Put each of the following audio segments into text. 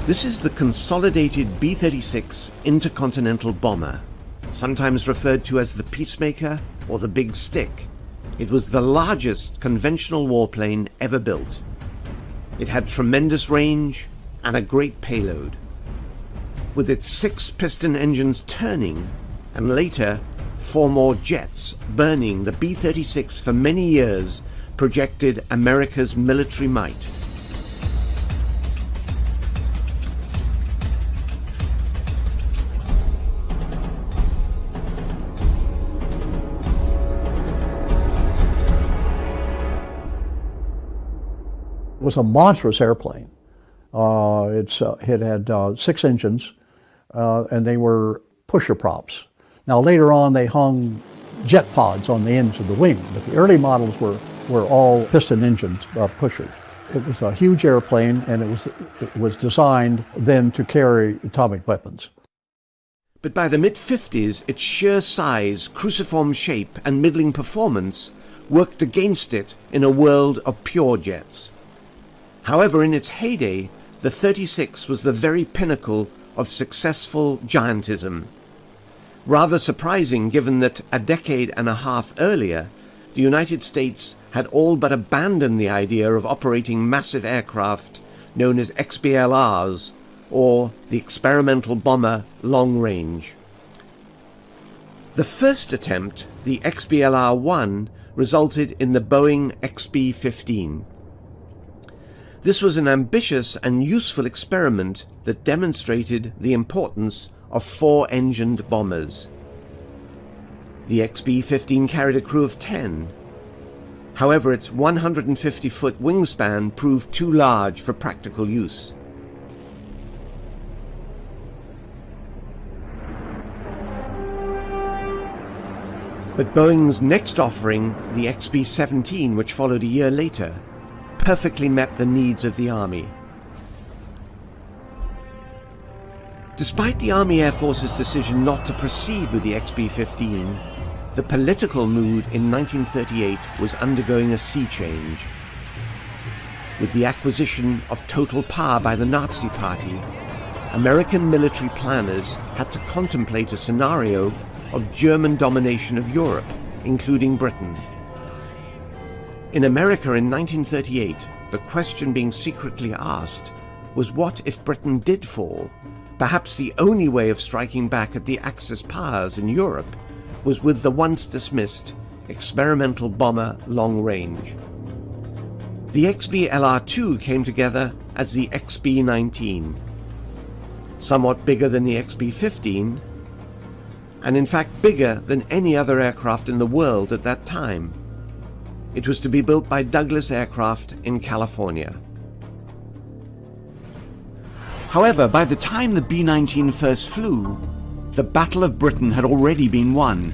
This is the Consolidated B-36 intercontinental bomber, sometimes referred to as the Peacemaker or the Big Stick. It was the largest conventional warplane ever built. It had tremendous range and a great payload. With its 6 piston engines turning, and later 4 more jets burning, the B-36 for many years projected America's military might. It was a monstrous airplane. It had 6 engines, and they were pusher props. Now later on they hung jet pods on the ends of the wing, but the early models were all piston engines, pushers. It was a huge airplane, and it was designed then to carry atomic weapons. But by the mid-50s, its sheer size, cruciform shape, and middling performance worked against it in a world of pure jets. However, in its heyday, the 36 was the very pinnacle of successful giantism. Rather surprising given that a decade and a half earlier, the United States had all but abandoned the idea of operating massive aircraft known as XBLRs, or the Experimental Bomber Long Range. The first attempt, the XBLR-1, resulted in the Boeing XB-19. This was an ambitious and useful experiment that demonstrated the importance of 4-engined bombers. The XB-19 carried a crew of 10. However, its 150-foot wingspan proved too large for practical use. But Boeing's next offering, the XB-17, which followed a year later, perfectly met the needs of the Army. Despite the Army Air Force's decision not to proceed with the XB-19, the political mood in 1938 was undergoing a sea change. With the acquisition of total power by the Nazi Party, American military planners had to contemplate a scenario of German domination of Europe, including Britain. In America in 1938, the question being secretly asked was what if Britain did fall? Perhaps the only way of striking back at the Axis powers in Europe was with the once dismissed experimental bomber Long Range. The XB-LR-2 came together as the XB-19, somewhat bigger than the XB-15, and in fact bigger than any other aircraft in the world at that time. It was to be built by Douglas Aircraft in California. However, by the time the B-19 first flew, the Battle of Britain had already been won,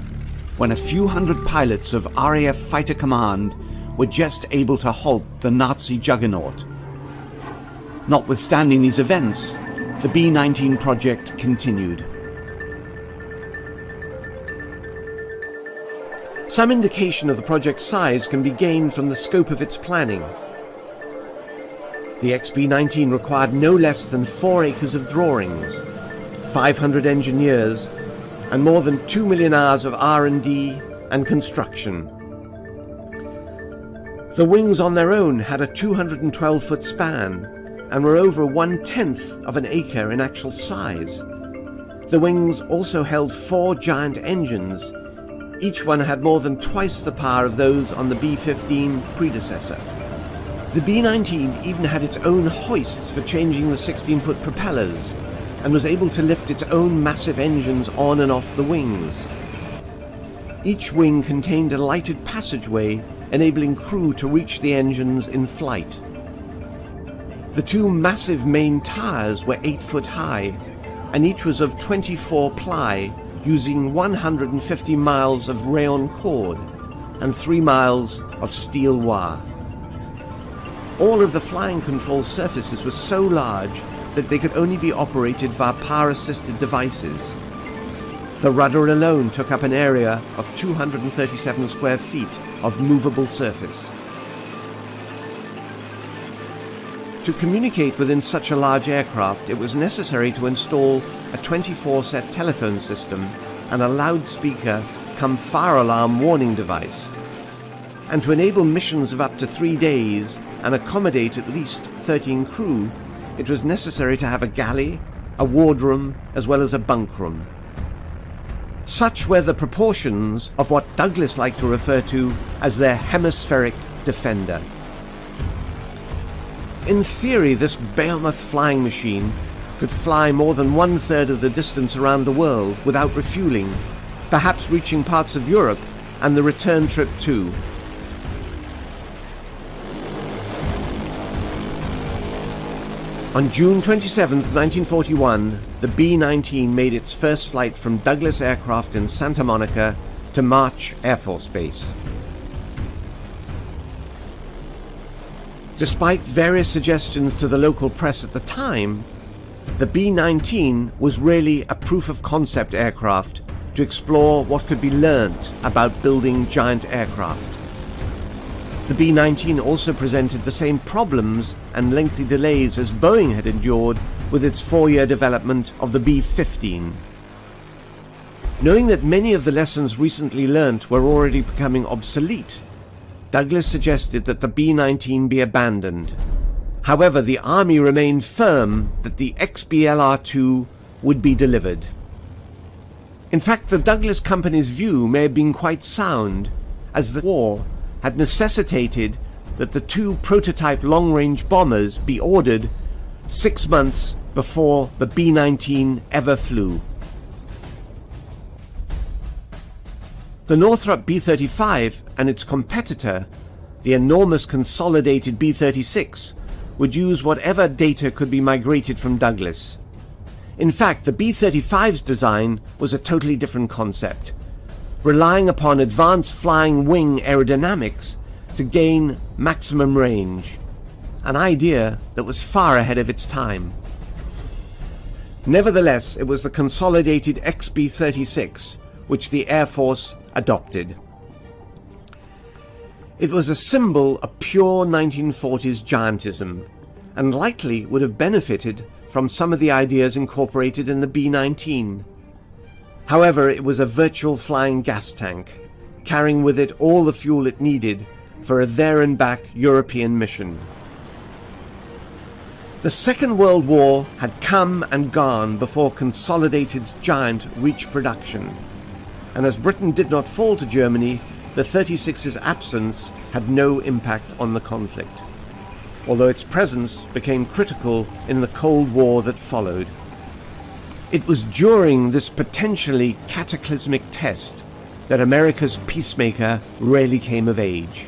when a few hundred pilots of RAF Fighter Command were just able to halt the Nazi juggernaut. Notwithstanding these events, the B-19 project continued. Some indication of the project's size can be gained from the scope of its planning. The XB-19 required no less than 4 acres of drawings, 500 engineers, and more than 2 million hours of R&D and construction. The wings on their own had a 212-foot span and were over 1/10 of an acre in actual size. The wings also held 4 giant engines. Each one had more than twice the power of those on the B-15 predecessor. The B-19 even had its own hoists for changing the 16-foot propellers, and was able to lift its own massive engines on and off the wings. Each wing contained a lighted passageway, enabling crew to reach the engines in flight. The 2 massive main tires were 8 foot high, and each was of 24 ply, using 150 miles of rayon cord and 3 miles of steel wire. All of the flying control surfaces were so large that they could only be operated via power-assisted devices. The rudder alone took up an area of 237 square feet of movable surface. To communicate within such a large aircraft, it was necessary to install a 24-set telephone system and a loudspeaker cum fire alarm warning device. And to enable missions of up to 3 days and accommodate at least 13 crew, it was necessary to have a galley, a wardroom, as well as a bunk room. Such were the proportions of what Douglas liked to refer to as their hemispheric defender. In theory, this behemoth flying machine could fly more than 1/3 of the distance around the world without refueling, perhaps reaching parts of Europe and the return trip too. On June 27, 1941, the B-19 made its first flight from Douglas Aircraft in Santa Monica to March Air Force Base. Despite various suggestions to the local press at the time, the B-19 was really a proof-of-concept aircraft to explore what could be learnt about building giant aircraft. The B-19 also presented the same problems and lengthy delays as Boeing had endured with its 4-year development of the B-15. Knowing that many of the lessons recently learnt were already becoming obsolete, Douglas suggested that the B-19 be abandoned. However, the Army remained firm that the XB-LR-2 would be delivered. In fact, the Douglas Company's view may have been quite sound, as the war had necessitated that the 2 prototype long-range bombers be ordered 6 months before the B-19 ever flew. The Northrop B-35 and its competitor, the enormous Consolidated B-36, would use whatever data could be migrated from Douglas. In fact, the B-35's design was a totally different concept, relying upon advanced flying wing aerodynamics to gain maximum range, an idea that was far ahead of its time. Nevertheless, it was the Consolidated XB-36 which the Air Force adopted. It was a symbol of pure 1940s giantism, and likely would have benefited from some of the ideas incorporated in the B-19. However, it was a virtual flying gas tank, carrying with it all the fuel it needed for a there-and-back European mission. The Second World War had come and gone before Consolidated's giant reached production, and as Britain did not fall to Germany, the 36's absence had no impact on the conflict, although its presence became critical in the Cold War that followed. It was during this potentially cataclysmic test that America's Peacemaker really came of age.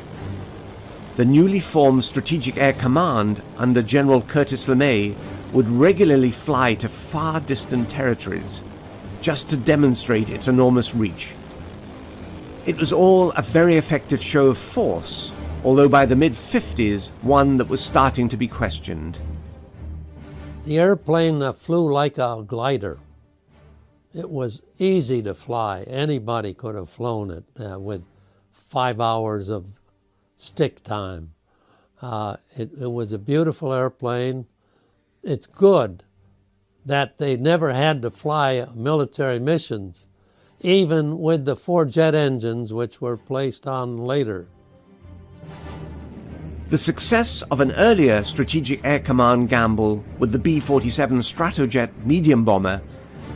The newly formed Strategic Air Command under General Curtis LeMay would regularly fly to far distant territories just to demonstrate its enormous reach. It was all a very effective show of force, although by the mid-50s, one that was starting to be questioned. The airplane flew like a glider. It was easy to fly. Anybody could have flown it with 5 hours of stick time. It was a beautiful airplane. It's good that they never had to fly military missions, even with the 4 jet engines which were placed on later. The success of an earlier Strategic Air Command gamble with the B-47 Stratojet medium bomber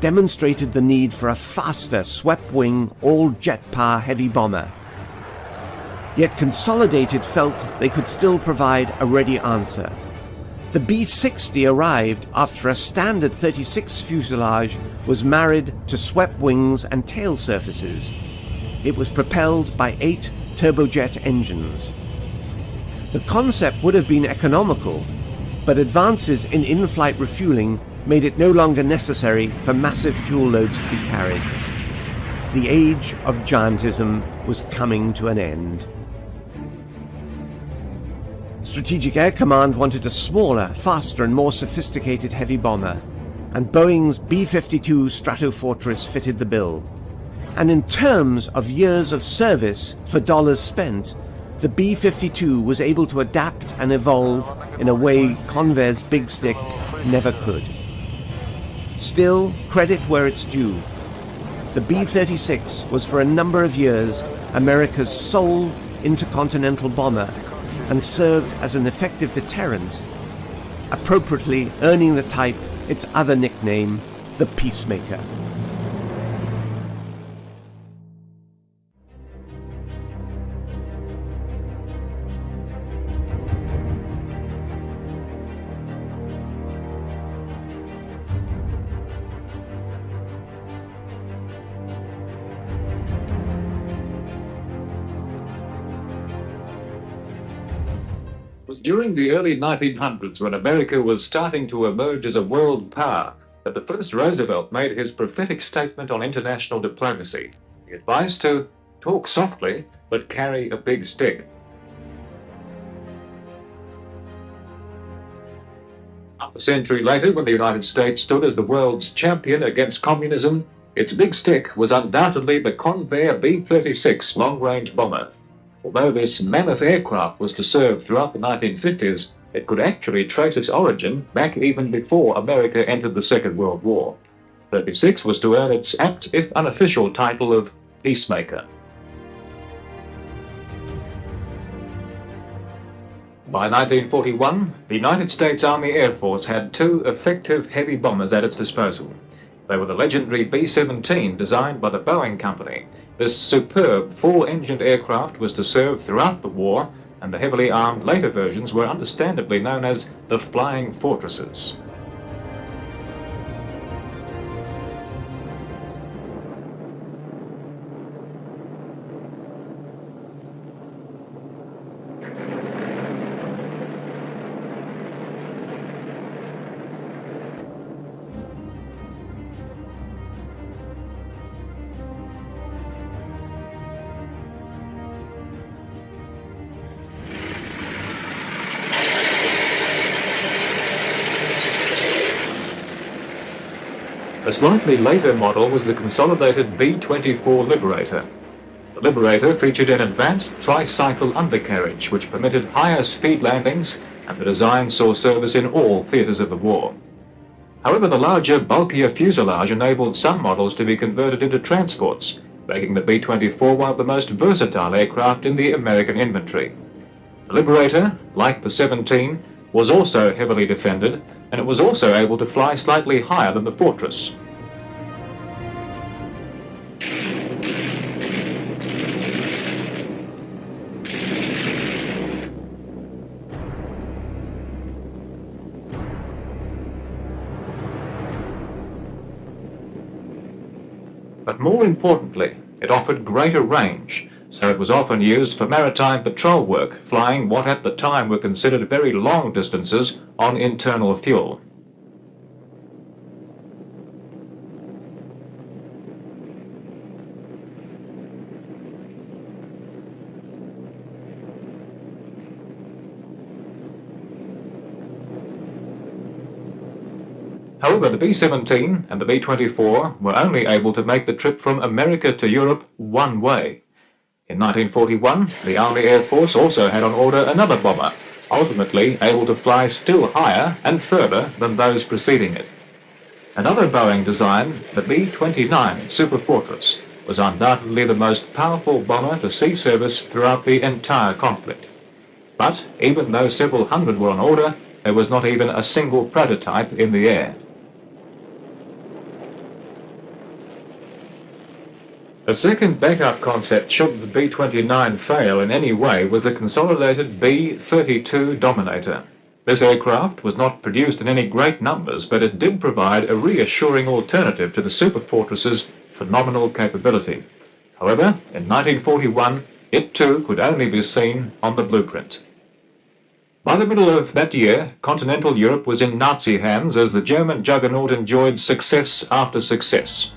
demonstrated the need for a faster swept-wing, all-jet-power heavy bomber. Yet Consolidated felt they could still provide a ready answer. The B-60 arrived after a standard 36 fuselage was married to swept wings and tail surfaces. It was propelled by 8 turbojet engines. The concept would have been economical, but advances in in-flight refueling made it no longer necessary for massive fuel loads to be carried. The age of giantism was coming to an end. Strategic Air Command wanted a smaller, faster and more sophisticated heavy bomber, and Boeing's B-52 Stratofortress fitted the bill. And in terms of years of service for dollars spent, the B-52 was able to adapt and evolve in a way Convair's Big Stick never could. Still, credit where it's due. The B-36 was for a number of years America's sole intercontinental bomber and served as an effective deterrent, appropriately earning the type its other nickname, the Peacemaker. It was during the early 1900s, when America was starting to emerge as a world power, that the first Roosevelt made his prophetic statement on international diplomacy. He advised to talk softly, but carry a big stick. Half a century later, when the United States stood as the world's champion against communism, its big stick was undoubtedly the Convair B-36 long-range bomber. Although this mammoth aircraft was to serve throughout the 1950s, it could actually trace its origin back even before America entered the Second World War. 36 was to earn its apt, if unofficial, title of Peacemaker. By 1941, the United States Army Air Force had two effective heavy bombers at its disposal. They were the legendary B-17, designed by the Boeing Company. This superb four-engined aircraft was to serve throughout the war, and the heavily armed later versions were understandably known as the Flying Fortresses. A slightly later model was the Consolidated B-24 Liberator. The Liberator featured an advanced tricycle undercarriage which permitted higher speed landings, and the design saw service in all theatres of the war. However, the larger, bulkier fuselage enabled some models to be converted into transports, making the B-24 one of the most versatile aircraft in the American inventory. The Liberator, like the 17, was also heavily defended, and it was also able to fly slightly higher than the Fortress. But more importantly, it offered greater range, so it was often used for maritime patrol work, flying what at the time were considered very long distances on internal fuel. However, the B-17 and the B-24 were only able to make the trip from America to Europe one way. In 1941, the Army Air Force also had on order another bomber, ultimately able to fly still higher and further than those preceding it. Another Boeing design, the B-29 Super Fortress, was undoubtedly the most powerful bomber to see service throughout the entire conflict. But even though several hundred were on order, there was not even a single prototype in the air. A second backup concept should the B-29 fail in any way was the Consolidated B-32 Dominator. This aircraft was not produced in any great numbers, but it did provide a reassuring alternative to the Super Fortress's phenomenal capability. However, in 1941, it too could only be seen on the blueprint. By the middle of that year, continental Europe was in Nazi hands as the German juggernaut enjoyed success after success.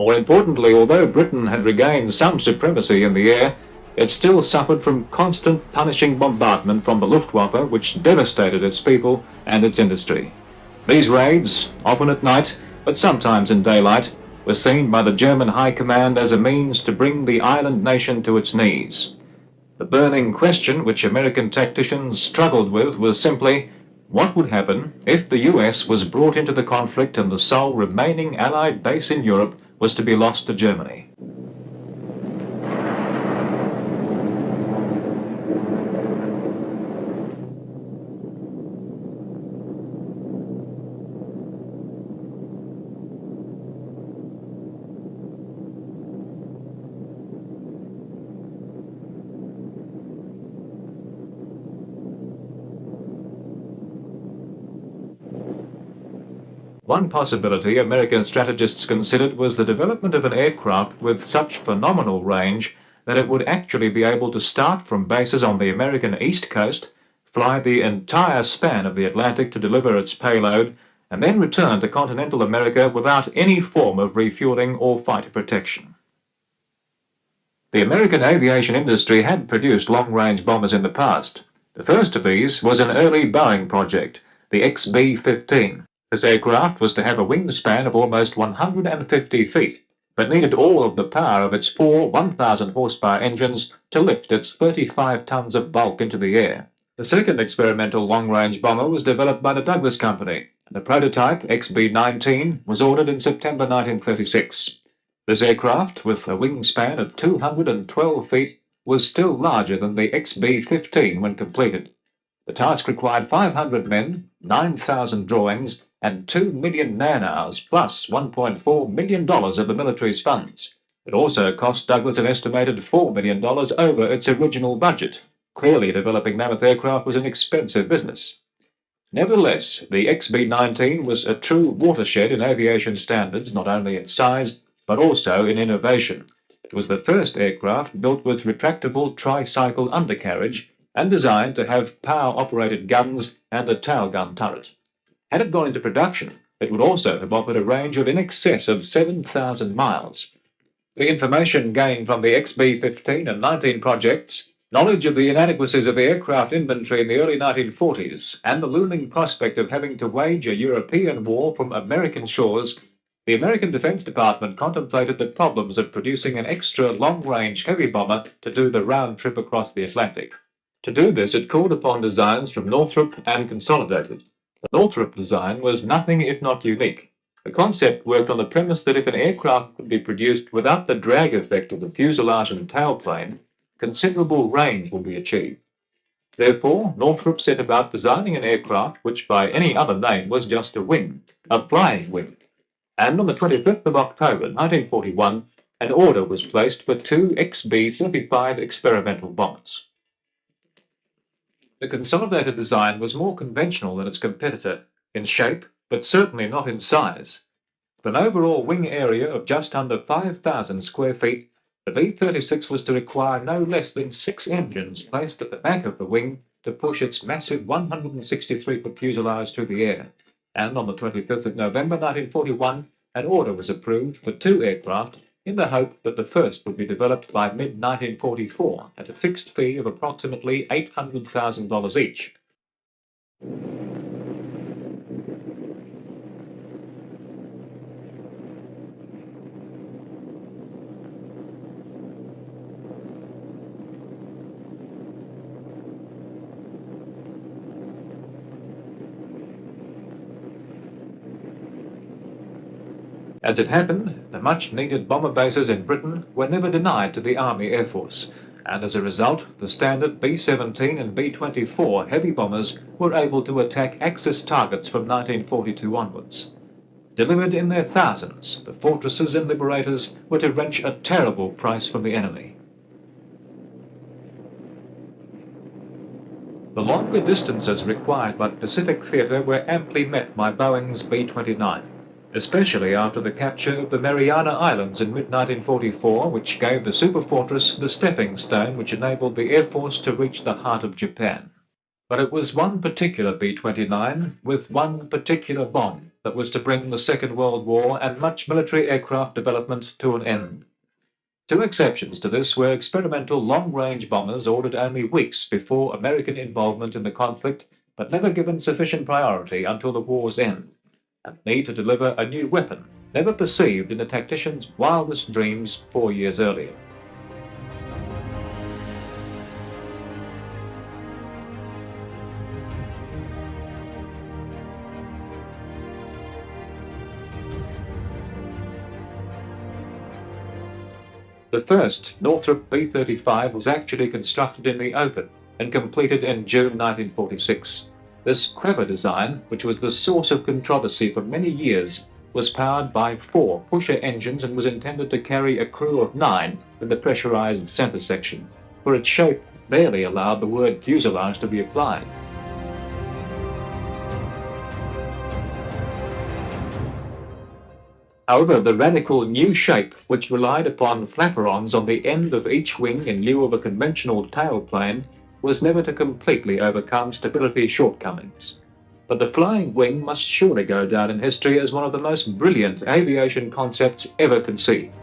More importantly, although Britain had regained some supremacy in the air, it still suffered from constant punishing bombardment from the Luftwaffe, which devastated its people and its industry. These raids, often at night, but sometimes in daylight, were seen by the German High Command as a means to bring the island nation to its knees. The burning question which American tacticians struggled with was simply, what would happen if the US was brought into the conflict and the sole remaining Allied base in Europe was to be lost to Germany? One possibility American strategists considered was the development of an aircraft with such phenomenal range that it would actually be able to start from bases on the American East Coast, fly the entire span of the Atlantic to deliver its payload, and then return to continental America without any form of refueling or fighter protection. The American aviation industry had produced long-range bombers in the past. The first of these was an early Boeing project, the XB-19. This aircraft was to have a wingspan of almost 150 feet, but needed all of the power of its four 1,000 horsepower engines to lift its 35 tons of bulk into the air. The second experimental long-range bomber was developed by the Douglas Company, and the prototype XB-19 was ordered in September 1936. This aircraft, with a wingspan of 212 feet, was still larger than the XB-15 when completed. The task required 500 men, 9,000 drawings, and 2 million man-hours, plus $1.4 million of the military's funds. It also cost Douglas an estimated $4 million over its original budget. Clearly, developing mammoth aircraft was an expensive business. Nevertheless, the XB-19 was a true watershed in aviation standards, not only in size, but also in innovation. It was the first aircraft built with retractable tricycle undercarriage and designed to have power-operated guns and a tail gun turret. Had it gone into production, it would also have offered a range of in excess of 7,000 miles. The information gained from the XB-15 and 19 projects, knowledge of the inadequacies of the aircraft inventory in the early 1940s, and the looming prospect of having to wage a European war from American shores, the American Defense Department contemplated the problems of producing an extra long-range heavy bomber to do the round trip across the Atlantic. To do this, it called upon designs from Northrop and Consolidated. The Northrop design was nothing if not unique. The concept worked on the premise that if an aircraft could be produced without the drag effect of the fuselage and tailplane, considerable range would be achieved. Therefore, Northrop set about designing an aircraft which by any other name was just a wing, a flying wing. And on the 25th of October 1941, an order was placed for 2 XB-35 experimental bombers. The Consolidated design was more conventional than its competitor in shape, but certainly not in size. With an overall wing area of just under 5,000 square feet, the B-36 was to require no less than 6 engines placed at the back of the wing to push its massive 163-foot fuselage through the air. And on the 25th of November 1941, an order was approved for 2 aircraft in the hope that the first would be developed by mid-1944 at a fixed fee of approximately $800,000 each. As it happened, the much-needed bomber bases in Britain were never denied to the Army Air Force, and as a result, the standard B-17 and B-24 heavy bombers were able to attack Axis targets from 1942 onwards. Delivered in their thousands, the fortresses and liberators were to wrench a terrible price from the enemy. The longer distances required by the Pacific theater were amply met by Boeing's B-29. Especially after the capture of the Mariana Islands in mid-1944, which gave the superfortress the stepping stone which enabled the Air Force to reach the heart of Japan. But it was one particular B-29 with one particular bomb that was to bring the Second World War and much military aircraft development to an end. Two exceptions to this were experimental long-range bombers ordered only weeks before American involvement in the conflict, but never given sufficient priority until the war's end, and need to deliver a new weapon, never perceived in the tactician's wildest dreams 4 years earlier. The first Northrop B-35 was actually constructed in the open and completed in June 1946. This clever design, which was the source of controversy for many years, was powered by 4 pusher engines and was intended to carry a crew of 9 in the pressurized center section, for its shape barely allowed the word fuselage to be applied. However, the radical new shape, which relied upon flaperons on the end of each wing in lieu of a conventional tailplane, was never to completely overcome stability shortcomings. But the flying wing must surely go down in history as one of the most brilliant aviation concepts ever conceived.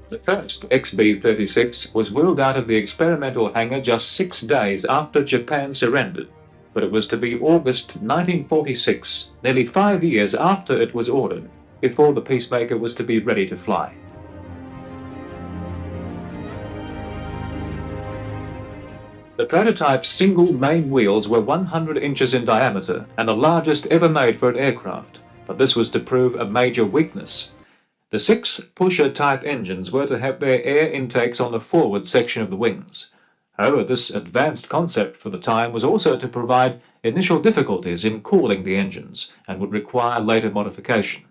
The first XB-36 was wheeled out of the experimental hangar just 6 days after Japan surrendered, but it was to be August 1946, nearly 5 years after it was ordered, before the Peacemaker was to be ready to fly. The prototype's single main wheels were 100 inches in diameter and the largest ever made for an aircraft, but this was to prove a major weakness. The 6 pusher-type engines were to have their air intakes on the forward section of the wings. However, this advanced concept for the time was also to provide initial difficulties in cooling the engines and would require later modification.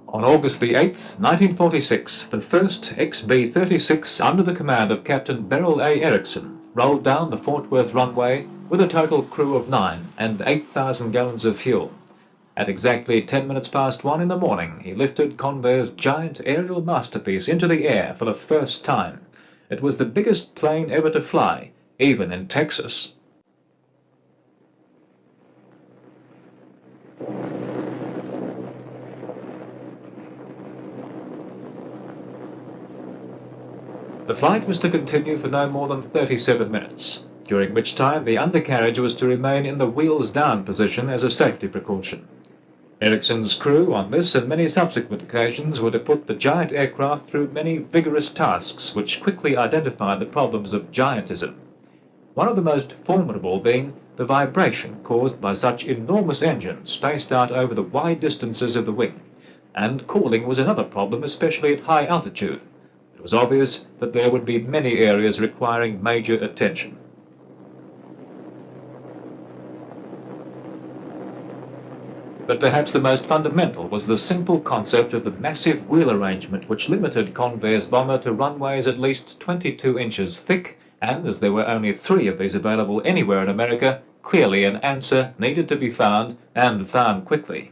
On August the 8th, 1946, the first XB-36 under the command of Captain Beryl A. Erickson rolled down the Fort Worth runway with a total crew of 9 and 8,000 gallons of fuel. At exactly 10 minutes past 1 in the morning, he lifted Convair's giant aerial masterpiece into the air for the first time. It was the biggest plane ever to fly, even in Texas. The flight was to continue for no more than 37 minutes, during which time the undercarriage was to remain in the wheels-down position as a safety precaution. Erickson's crew on this and many subsequent occasions were to put the giant aircraft through many vigorous tasks which quickly identified the problems of giantism, one of the most formidable being the vibration caused by such enormous engines spaced out over the wide distances of the wing, and cooling was another problem, especially at high altitude. It was obvious that there would be many areas requiring major attention. But perhaps the most fundamental was the simple concept of the massive wheel arrangement which limited Convair's bomber to runways at least 22 inches thick, and as there were only 3 of these available anywhere in America, clearly an answer needed to be found, and found quickly.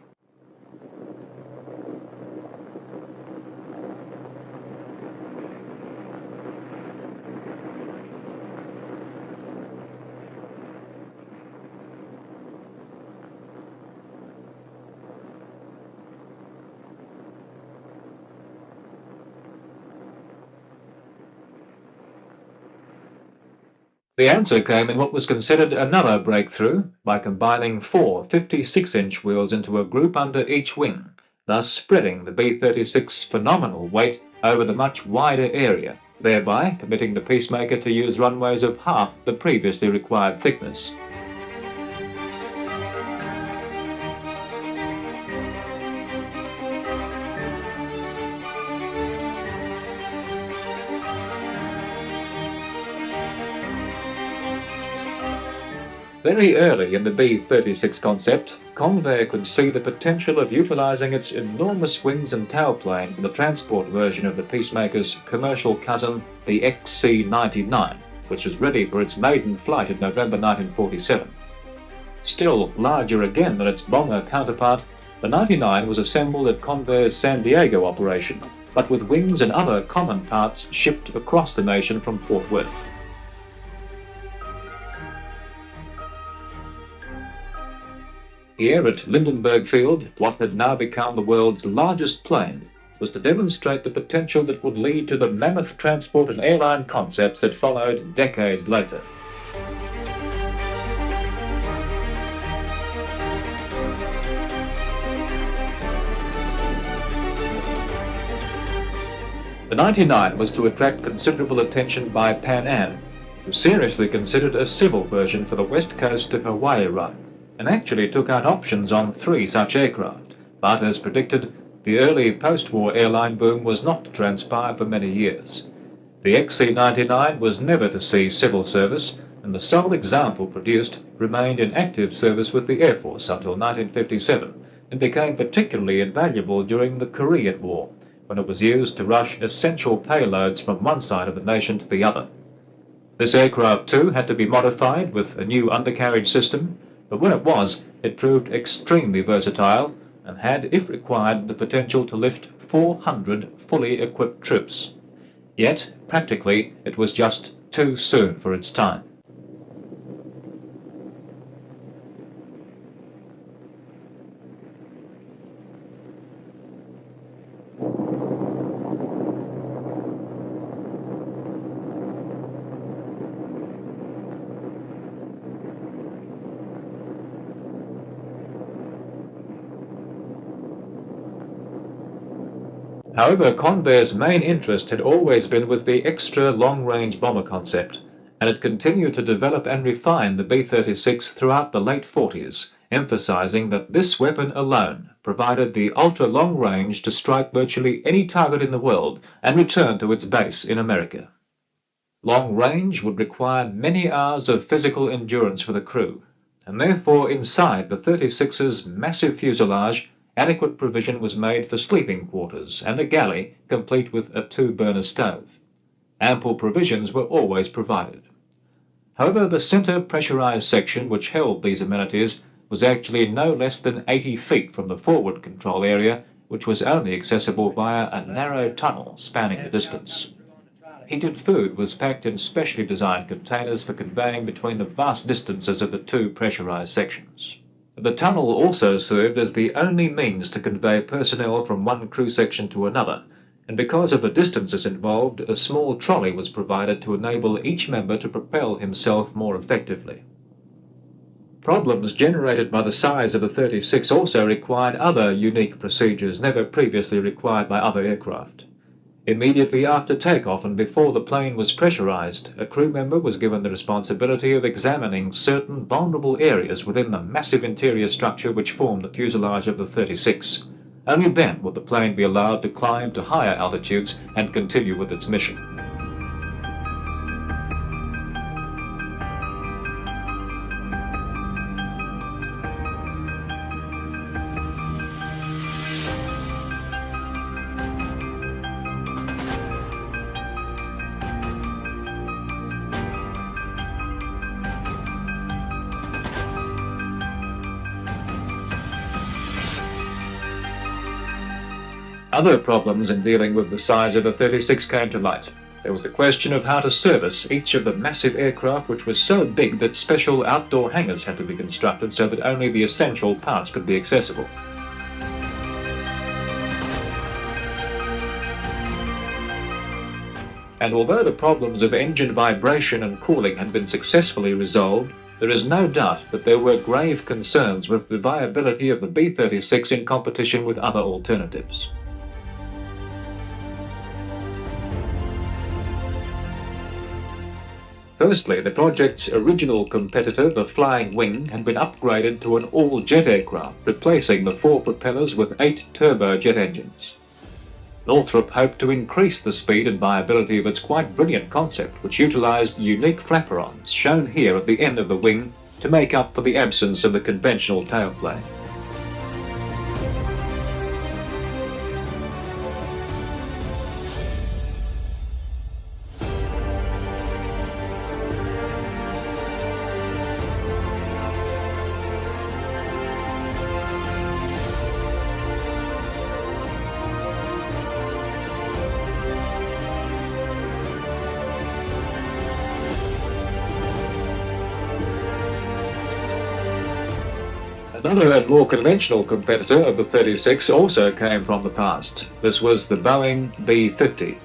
The answer came in what was considered another breakthrough, by combining 4 56-inch wheels into a group under each wing, thus spreading the B-36's phenomenal weight over the much wider area, thereby permitting the Peacemaker to use runways of half the previously required thickness. Very early in the B-36 concept, Convair could see the potential of utilizing its enormous wings and tailplane for the transport version of the Peacemaker's commercial cousin, the XC-99, which was ready for its maiden flight in November 1947. Still larger again than its bomber counterpart, the 99 was assembled at Convair's San Diego operation, but with wings and other common parts shipped across the nation from Fort Worth. Here at Lindenberg Field, what had now become the world's largest plane was to demonstrate the potential that would lead to the mammoth transport and airline concepts that followed decades later. The 99 was to attract considerable attention by Pan Am, who seriously considered a civil version for the west coast of Hawaii run, and actually took out options on 3 such aircraft, but as predicted, the early post-war airline boom was not to transpire for many years. The XC-99 was never to see civil service, and the sole example produced remained in active service with the Air Force until 1957, and became particularly invaluable during the Korean War, when it was used to rush essential payloads from one side of the nation to the other. This aircraft too had to be modified with a new undercarriage system, but when it was, it proved extremely versatile and had, if required, the potential to lift 400 fully equipped troops. Yet, practically, it was just too soon for its time. However, Convair's main interest had always been with the extra long-range bomber concept, and it continued to develop and refine the B-36 throughout the late 40s, emphasizing that this weapon alone provided the ultra-long range to strike virtually any target in the world and return to its base in America. Long range would require many hours of physical endurance for the crew, and therefore inside the 36's massive fuselage, adequate provision was made for sleeping quarters and a galley complete with a 2-burner stove. Ample provisions were always provided. However, the center pressurized section which held these amenities was actually no less than 80 feet from the forward control area, which was only accessible via a narrow tunnel spanning the distance. Heated food was packed in specially designed containers for conveying between the vast distances of the 2 pressurized sections. The tunnel also served as the only means to convey personnel from one crew section to another, and because of the distances involved, a small trolley was provided to enable each member to propel himself more effectively. Problems generated by the size of the 36 also required other unique procedures never previously required by other aircraft. Immediately after takeoff and before the plane was pressurized, a crew member was given the responsibility of examining certain vulnerable areas within the massive interior structure which formed the fuselage of the 36. Only then would the plane be allowed to climb to higher altitudes and continue with its mission. Other problems in dealing with the size of the 36 came to light. There was the question of how to service each of the massive aircraft, which was so big that special outdoor hangars had to be constructed so that only the essential parts could be accessible. And although the problems of engine vibration and cooling had been successfully resolved, there is no doubt that there were grave concerns with the viability of the B-36 in competition with other alternatives. Firstly, the project's original competitor, the Flying Wing, had been upgraded to an all-jet aircraft, replacing the 4 propellers with 8 turbojet engines. Northrop hoped to increase the speed and viability of its quite brilliant concept, which utilized unique flaperons, shown here at the end of the wing, to make up for the absence of the conventional tailplane. Another and more conventional competitor of the 36 also came from the past. This was the Boeing B-50.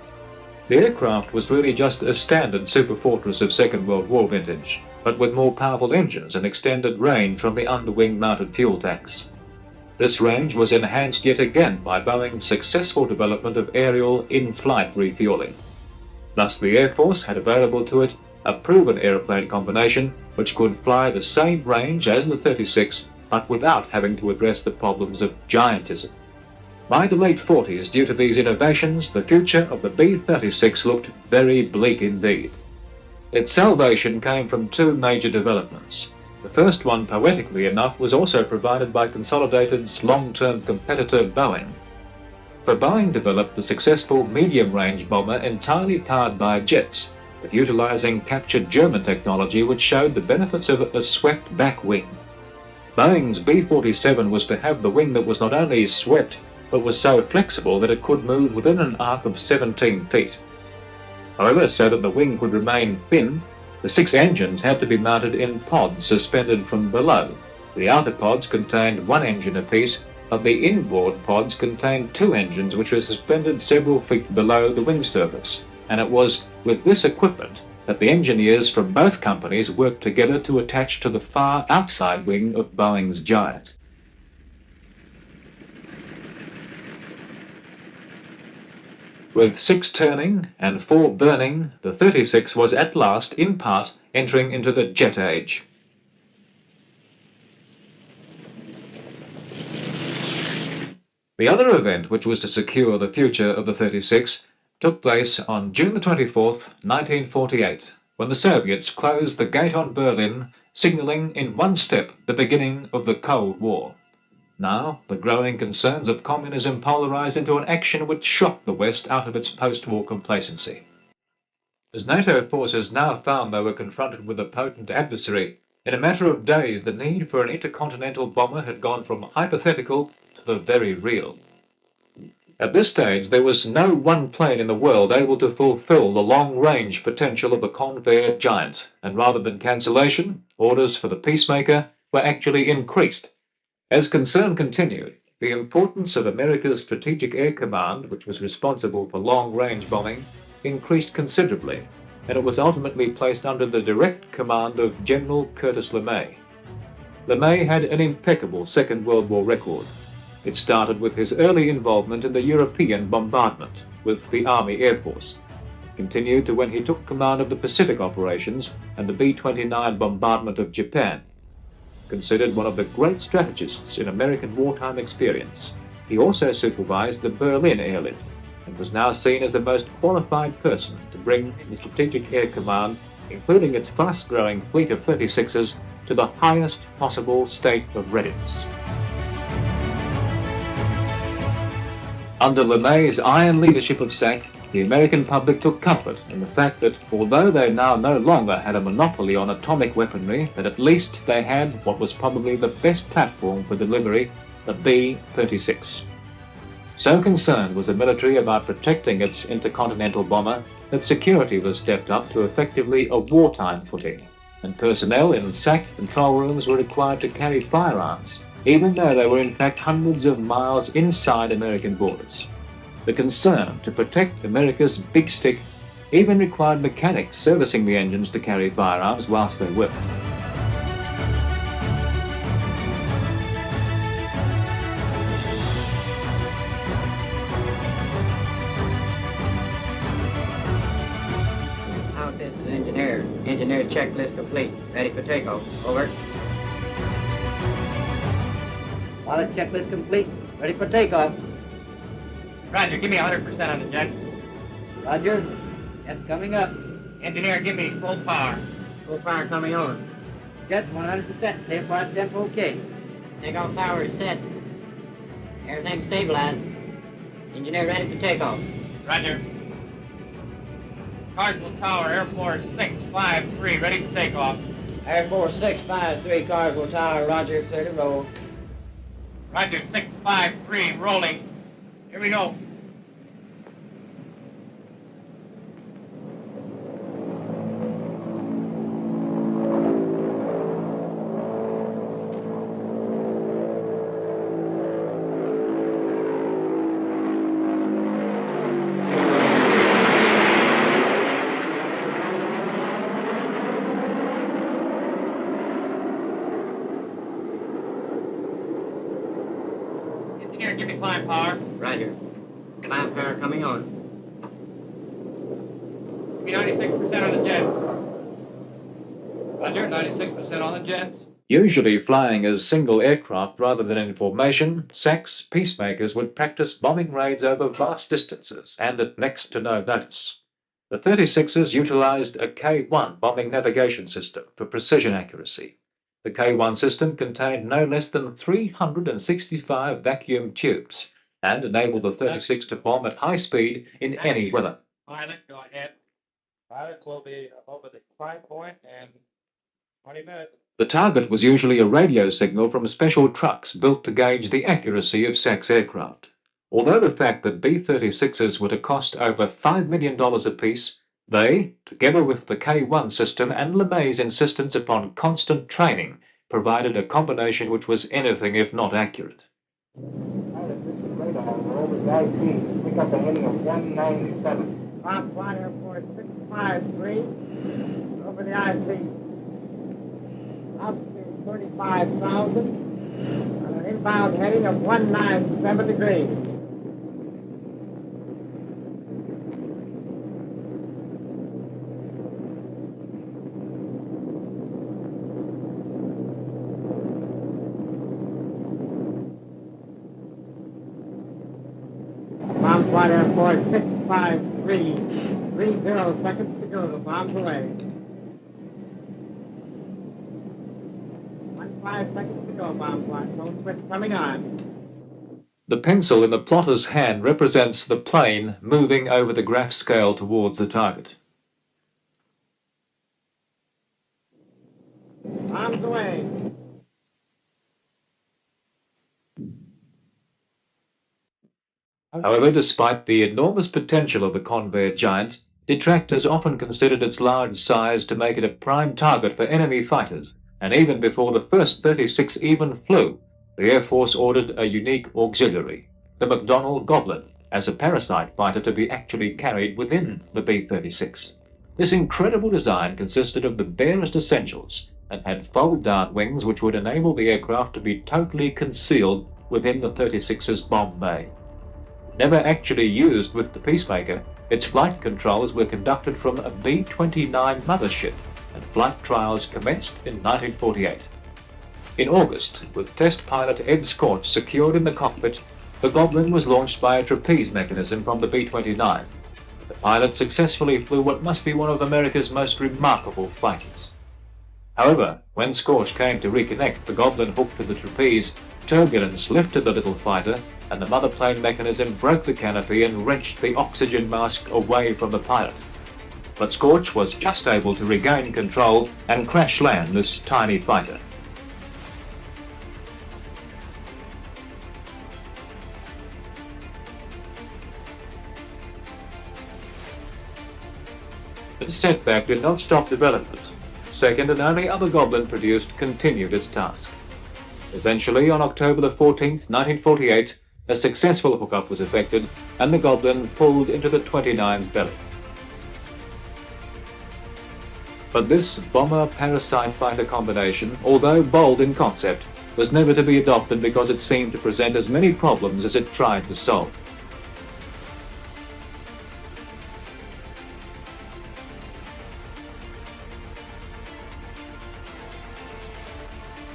The aircraft was really just a standard superfortress of Second World War vintage, but with more powerful engines and extended range from the underwing mounted fuel tanks. This range was enhanced yet again by Boeing's successful development of aerial in-flight refueling. Thus the Air Force had available to it a proven airplane combination which could fly the same range as the 36, but without having to address the problems of giantism. By the late 40s, due to these innovations, the future of the B-36 looked very bleak indeed. Its salvation came from two major developments. The first one, poetically enough, was also provided by Consolidated's long-term competitor Boeing. For Boeing developed the successful medium-range bomber entirely powered by jets, but utilizing captured German technology which showed the benefits of a swept back wing. Boeing's B-47 was to have the wing that was not only swept, but was so flexible that it could move within an arc of 17 feet. However, so that the wing could remain thin, the 6 engines had to be mounted in pods suspended from below. The outer pods contained 1 engine apiece, but the inboard pods contained 2 engines which were suspended several feet below the wing surface, and it was with this equipment that the engineers from both companies worked together to attach to the far outside wing of Boeing's Giant. With 6 turning and 4 burning, the 36 was at last, in part, entering into the jet age. The other event which was to secure the future of the 36 took place on June the 24th, 1948, when the Soviets closed the gate on Berlin, signaling in one step the beginning of the Cold War. Now, the growing concerns of communism polarized into an action which shocked the West out of its post-war complacency. As NATO forces now found they were confronted with a potent adversary, in a matter of days the need for an intercontinental bomber had gone from hypothetical to the very real. At this stage, there was no one plane in the world able to fulfill the long-range potential of the Convair Giant, and rather than cancellation, orders for the Peacemaker were actually increased. As concern continued, the importance of America's Strategic Air Command, which was responsible for long-range bombing, increased considerably, and it was ultimately placed under the direct command of General Curtis LeMay. LeMay had an impeccable Second World War record. It started with his early involvement in the European bombardment with the Army Air Force. It continued to when he took command of the Pacific operations and the B-29 bombardment of Japan. Considered one of the great strategists in American wartime experience, he also supervised the Berlin airlift and was now seen as the most qualified person to bring the Strategic Air Command, including its fast-growing fleet of 36s, to the highest possible state of readiness. Under LeMay's iron leadership of SAC, the American public took comfort in the fact that, although they now no longer had a monopoly on atomic weaponry, that at least they had what was probably the best platform for delivery, the B-36. So concerned was the military about protecting its intercontinental bomber that security was stepped up to effectively a wartime footing, and personnel in SAC control rooms were required to carry firearms, even though they were in fact hundreds of miles inside American borders. The concern to protect America's big stick even required mechanics servicing the engines to carry firearms whilst they worked. This is engineer. Engineer checklist complete. Ready for takeoff. Over. Pilot checklist complete. Ready for takeoff. Roger, give me 100% on the jet. Roger. Jet coming up. Engineer, give me full power. Full power coming on. Jet 100%. Takeoff tempo okay. Takeoff power is set. Everything stabilized. Engineer ready for takeoff. Roger. Cardinal Tower, Air Force 653, ready for takeoff. Air Force 653, Cardinal Tower, Roger, clear to roll. Roger, 653, rolling. Here we go. Engineer, give me climb power. Roger. Climb power coming on. Give me 96% on the jets. Roger, 96% on the jets. Usually flying as single aircraft rather than in formation, SACs, Peacemakers would practice bombing raids over vast distances and at next to no notice. The 36s utilized a K-1 bombing navigation system for precision accuracy. The K-1 system contained no less than 365 vacuum tubes and enabled the 36 to bomb at high speed in any weather. Pilot, go ahead. Pilot will be over the climb point in 20 minutes. The target was usually a radio signal from special trucks built to gauge the accuracy of SAC's aircraft. Although the fact that B-36s were to cost over $5 million apiece, they, together with the K-1 system and LeMay's insistence upon constant training, provided a combination which was anything if not accurate. Pilot, this is radar. We're over the IP. Pick up a heading of 197. Bob Flight Airport 653. Over the IP. Altitude 35,000. On an inbound heading of 197 degrees. Bomb Flight Airport 653. 30 seconds to go. The bomb's away. 5 seconds to go, bomb flight. Don't switch coming on. The pencil in the plotter's hand represents the plane moving over the graph scale towards the target. Bombs away. However, despite the enormous potential of the Convair giant, detractors often considered its large size to make it a prime target for enemy fighters. And even before the first 36 even flew, the Air Force ordered a unique auxiliary, the McDonnell Goblin, as a Parasite fighter to be actually carried within the B-36. This incredible design consisted of the barest essentials and had fold-down wings which would enable the aircraft to be totally concealed within the 36's bomb bay. Never actually used with the Peacemaker, its flight controls were conducted from a B-29 mothership, and flight trials commenced in 1948. In August, with test pilot Ed Scorch secured in the cockpit, the Goblin was launched by a trapeze mechanism from the B-29. The pilot successfully flew what must be one of America's most remarkable fighters. However, when Scorch came to reconnect the Goblin hooked to the trapeze, turbulence lifted the little fighter, and the mother plane mechanism broke the canopy and wrenched the oxygen mask away from the pilot. But Scorch was just able to regain control and crash land this tiny fighter. This setback did not stop development. Second and only other Goblin produced continued its task. Eventually, on October the 14th, 1948, a successful hookup was effected and the Goblin pulled into the 29's belly. But this bomber-parasite fighter combination, although bold in concept, was never to be adopted because it seemed to present as many problems as it tried to solve.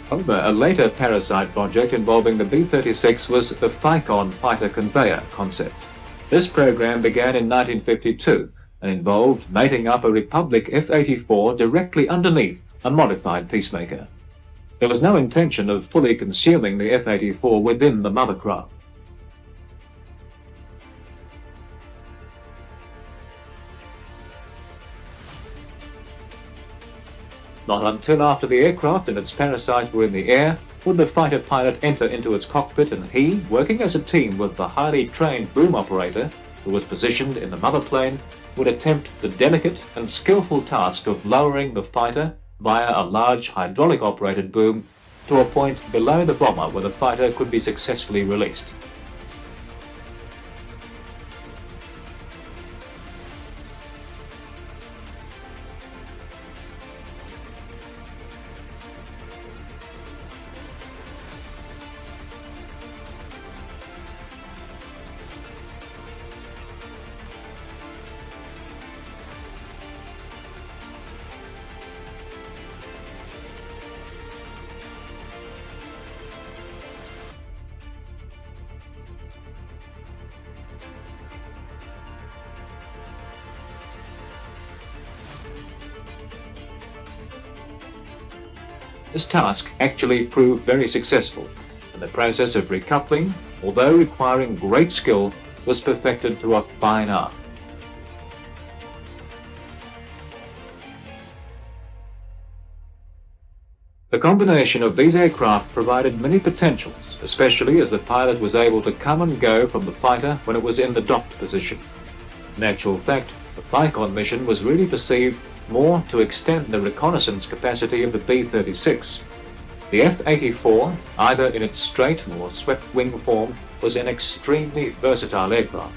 However, a later Parasite project involving the B-36 was the Ficon fighter conveyor concept. This program began in 1952 and involved mating up a Republic F-84 directly underneath a modified Peacemaker. There was no intention of fully consuming the F-84 within the mothercraft. Not until after the aircraft and its Parasite were in the air would the fighter pilot enter into its cockpit, and he, working as a team with the highly trained boom operator, who was positioned in the mother plane, would attempt the delicate and skillful task of lowering the fighter via a large hydraulic-operated boom to a point below the bomber where the fighter could be successfully released. This task actually proved very successful, and the process of recoupling, although requiring great skill, was perfected to a fine art. The combination of these aircraft provided many potentials, especially as the pilot was able to come and go from the fighter when it was in the docked position. In actual fact, the Ficon mission was really perceived more to extend the reconnaissance capacity of the B-36. The F-84, either in its straight or swept wing form, was an extremely versatile aircraft.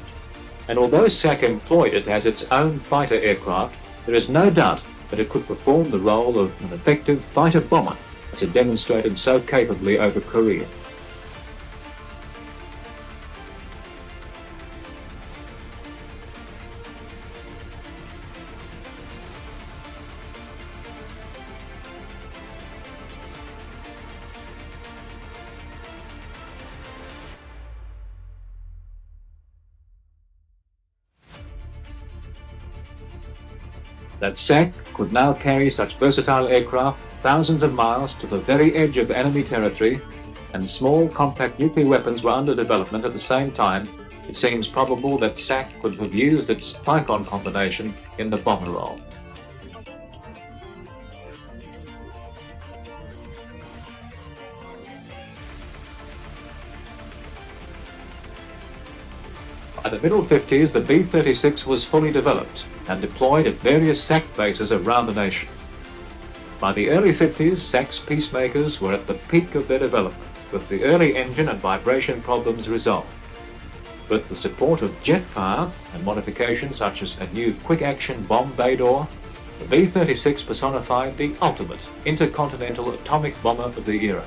And although SAC employed it as its own fighter aircraft, there is no doubt that it could perform the role of an effective fighter bomber, as it demonstrated so capably over Korea. That SAC could now carry such versatile aircraft thousands of miles to the very edge of enemy territory, and small compact nuclear weapons were under development at the same time, it seems probable that SAC could have used its Ficon combination in the bomber role. By the middle 50s, the B-36 was fully developed and deployed at various SAC bases around the nation. By the early 50s, SAC's Peacemakers were at the peak of their development, with the early engine and vibration problems resolved. With the support of jet power and modifications such as a new quick-action bomb bay door, the B-36 personified the ultimate intercontinental atomic bomber of the era.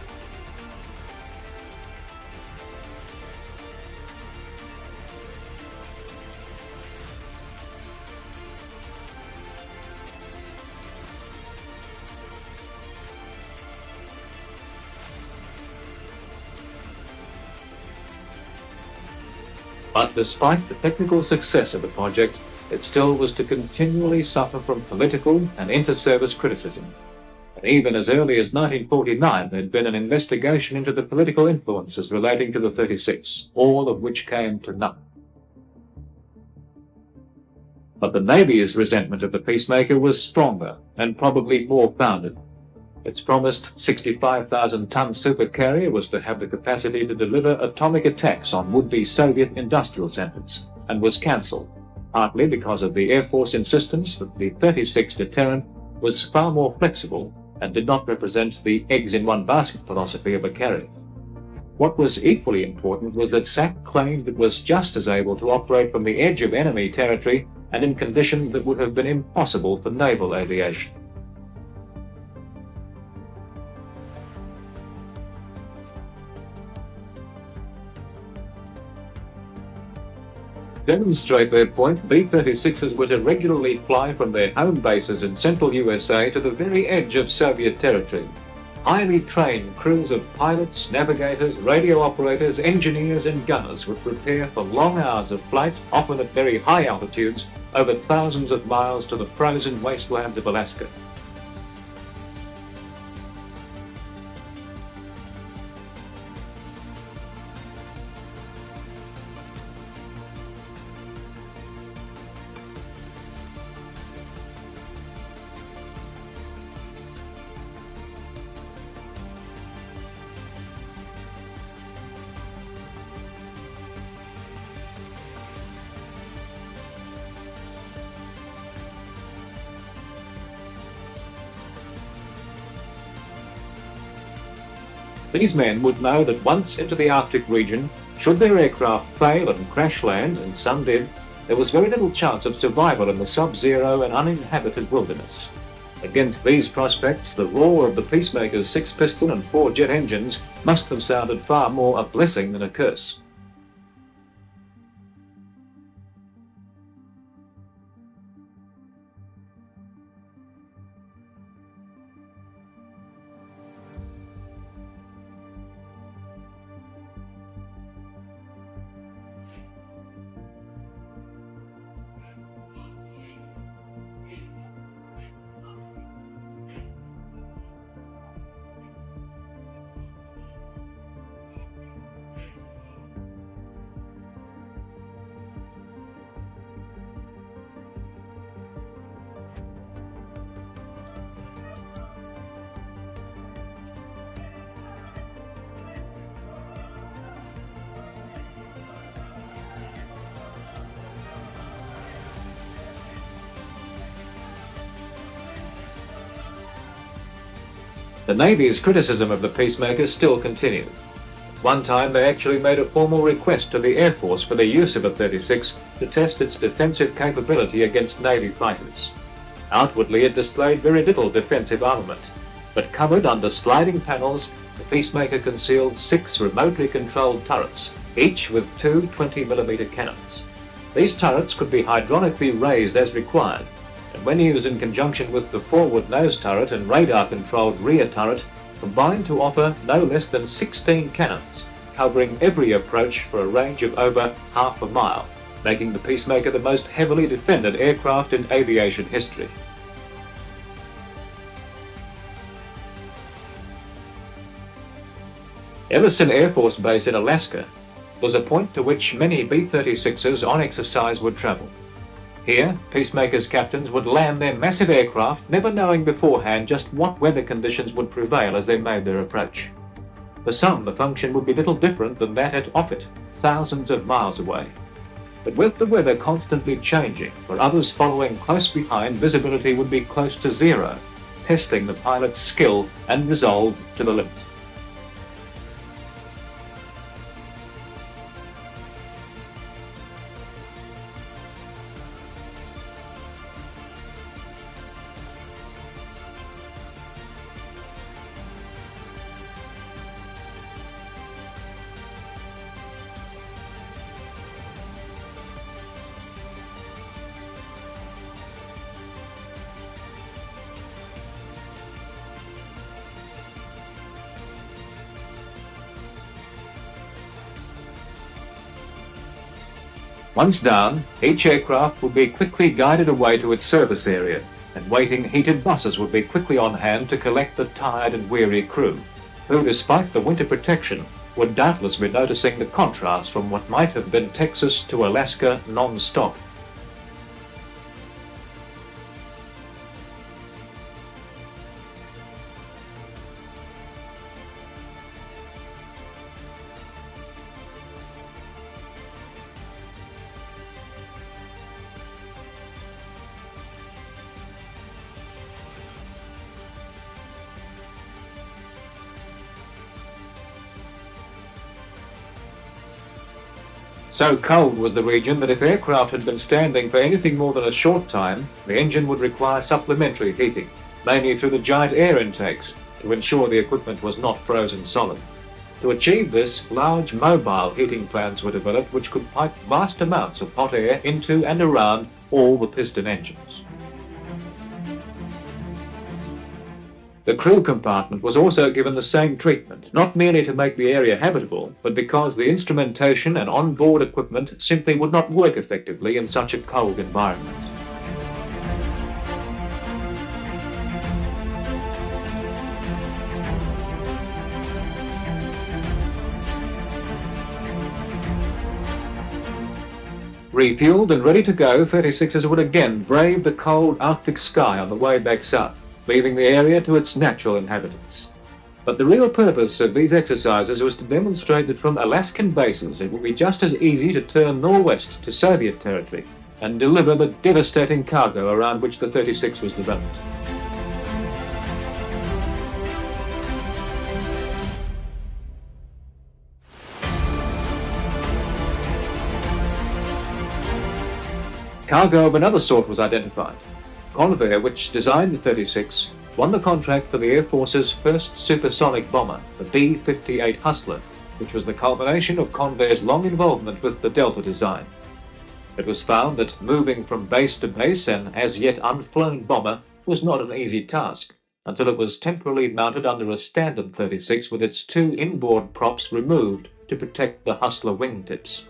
But despite the technical success of the project, it still was to continually suffer from political and inter-service criticism. And even as early as 1949, there had been an investigation into the political influences relating to the 36, all of which came to nothing. But the Navy's resentment of the Peacemaker was stronger and probably more founded. Its promised 65,000-ton supercarrier was to have the capacity to deliver atomic attacks on would-be Soviet industrial centers, and was cancelled, partly because of the Air Force insistence that the 36 Deterrent was far more flexible and did not represent the eggs-in-one-basket philosophy of a carrier. What was equally important was that SAC claimed it was just as able to operate from the edge of enemy territory and in conditions that would have been impossible for naval aviation. To demonstrate their point, B-36s were to regularly fly from their home bases in central USA to the very edge of Soviet territory. Highly trained crews of pilots, navigators, radio operators, engineers and gunners would prepare for long hours of flight, often at very high altitudes, over thousands of miles to the frozen wastelands of Alaska. These men would know that once into the Arctic region, should their aircraft fail and crash land, and some did, there was very little chance of survival in the sub-zero and uninhabited wilderness. Against these prospects, the roar of the Peacemaker's 6-piston and 4-jet engines must have sounded far more a blessing than a curse. The Navy's criticism of the Peacemaker still continued. One time they actually made a formal request to the Air Force for the use of a 36 to test its defensive capability against Navy fighters. Outwardly it displayed very little defensive armament, but covered under sliding panels, the Peacemaker concealed 6 remotely controlled turrets, each with 2 20mm cannons. These turrets could be hydraulically raised as required, and when used in conjunction with the forward nose turret and radar-controlled rear turret, combined to offer no less than 16 cannons, covering every approach for a range of over half a mile, making the Peacemaker the most heavily defended aircraft in aviation history. Erickson Air Force Base in Alaska was a point to which many B-36s on exercise would travel. Here, Peacemaker's captains would land their massive aircraft, never knowing beforehand just what weather conditions would prevail as they made their approach. For some, the function would be little different than that at Offutt, thousands of miles away. But with the weather constantly changing, for others following close behind, visibility would be close to zero, testing the pilot's skill and resolve to the limit. Once down, each aircraft would be quickly guided away to its service area, and waiting heated buses would be quickly on hand to collect the tired and weary crew, who, despite the winter protection, would doubtless be noticing the contrast from what might have been Texas to Alaska non-stop. So cold was the region that if aircraft had been standing for anything more than a short time, the engine would require supplementary heating, mainly through the giant air intakes, to ensure the equipment was not frozen solid. To achieve this, large mobile heating plants were developed which could pipe vast amounts of hot air into and around all the piston engines. The crew compartment was also given the same treatment, not merely to make the area habitable, but because the instrumentation and on-board equipment simply would not work effectively in such a cold environment. Refueled and ready to go, 36s would again brave the cold Arctic sky on the way back south, leaving the area to its natural inhabitants. But the real purpose of these exercises was to demonstrate that from Alaskan bases it would be just as easy to turn northwest to Soviet territory and deliver the devastating cargo around which the 36 was developed. Cargo of another sort was identified. Convair, which designed the 36, won the contract for the Air Force's first supersonic bomber, the B-58 Hustler, which was the culmination of Convair's long involvement with the Delta design. It was found that moving from base to base an as yet unflown bomber was not an easy task, until it was temporarily mounted under a standard 36 with its 2 inboard props removed to protect the Hustler wingtips.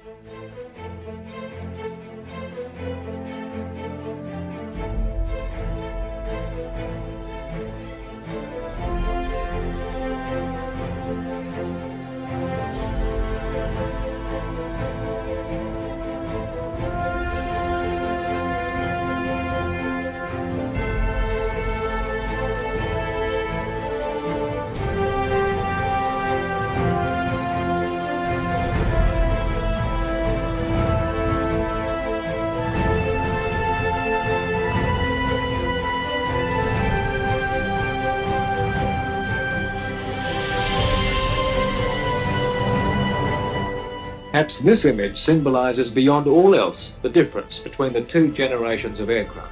Perhaps this image symbolizes beyond all else the difference between the two generations of aircraft.